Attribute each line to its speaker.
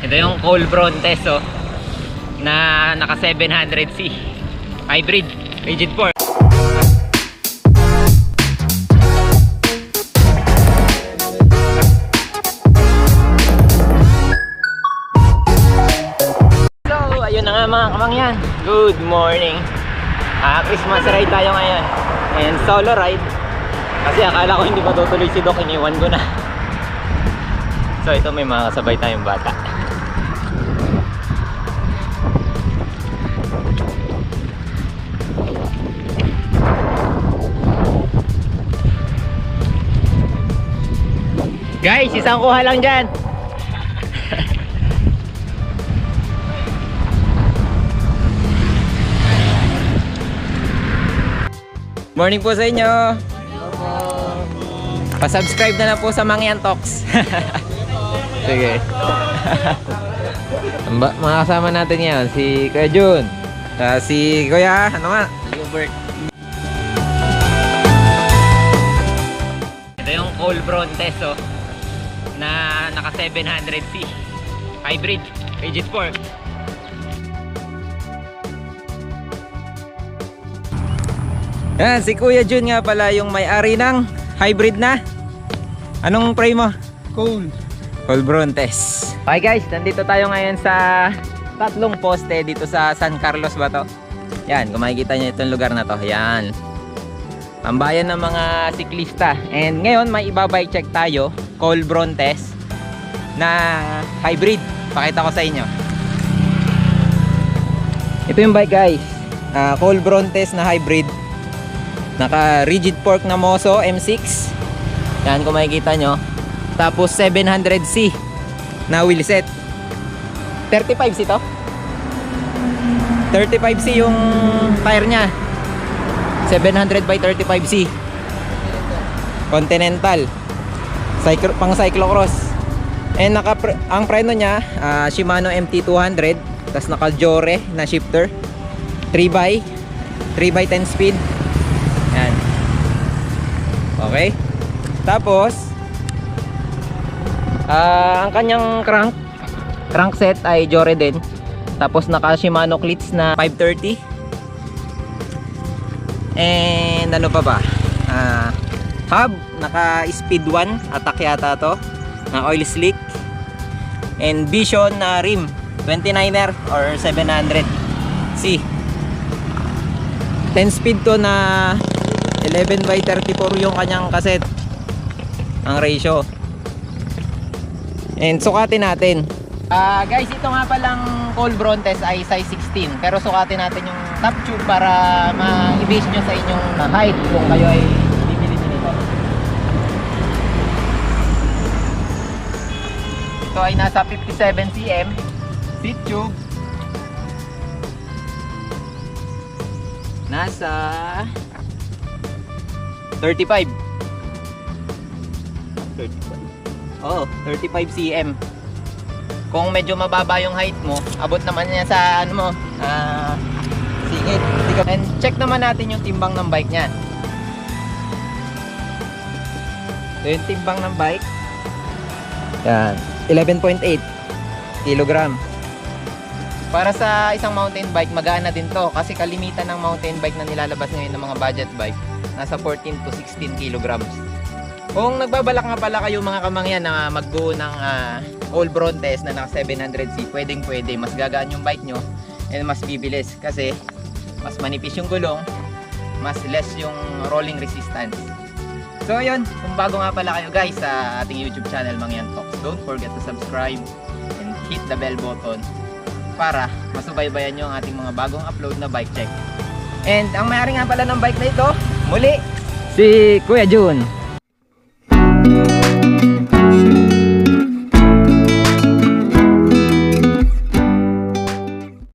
Speaker 1: Ito yung Cole Brontes na naka 700C hybrid rigid 4. So ayun na nga mga kamangyan, good morning. Christmas ride tayo ngayon and solo ride kasi akala ko hindi matutuloy si Doc, iniwan ko na. So ito, may mga kasabay tayong bata. Guys, isang kuha lang dyan. Morning po sa inyo. Pa-subscribe na lang po sa Mangyan Talks. Sige. Mga kasama natin yan, si Kuya Jun, si Kuya, ano nga? Gilbert. Ito yung Cole Brontes na naka 700C hybrid rigid 4. Yan, si Kuya Jun nga pala yung may-ari ng hybrid na. Anong frame mo? Cole Brontes. Okay guys, nandito tayo ngayon sa tatlong poste dito sa San Carlos ba to? Yan, kung makikita nyo itong lugar na to. Yan, tambayan ng mga siklista. And ngayon may ibabike check tayo, Cole Brontes na hybrid. Pakita ko sa inyo. Ito yung bike guys, Cole Brontes na hybrid. Naka rigid fork na Moso M6. Yan, kung makikita nyo. Tapos 700C na wheelset. 35C to. 35C yung tire nya. 700 by 35C. Continental. Pang cyclocross. And ang preno nya Shimano MT200. Tapos naka Jore na shifter. 3x10 speed. Yan. Okay. Tapos ang kanyang crankset ay Jore din. Tapos naka Shimano cleats na 530. And ano pa ba? Hub naka Speed 1 attack yata to, na oil slick. And Vision na rim 29er or 700C. 10 speed to na 11 by 34 yung kanyang cassette ang ratio. And sukatin natin. Guys, ito nga palang Cole Brontes ay size 16. Pero sukatin natin yung top tube para ma-base nyo sa inyong height kung kayo ay bibili nito. Ito ay nasa 57 cm. Seat tube nasa 35. Oh, 35 cm. Kung medyo mababa yung height mo, abot naman niya sa ano mo, singit. And check naman natin yung timbang ng bike niyan. So yung timbang ng bike, yan, 11.8 kilogram. Para sa isang mountain bike, magana din to. Kasi kalimitan ng mountain bike na nilalabas ngayon ng mga budget bike, nasa 14 to 16 kilograms. Kung nagbabalak nga pala kayo mga kamangyan na mag-go ng Cole Brontes na naka 700C, pwedeng pwede. Mas gagaan yung bike nyo and mas bibilis kasi mas manipis yung gulong, mas less yung rolling resistance. So yun, kung bago nga pala kayo guys sa ating YouTube channel Mangyan Talks, don't forget to subscribe and hit the bell button para masubaybayan nyo ang ating mga bagong upload na bike check. And ang may-ari nga pala ng bike na ito, muli, si Kuya Jun.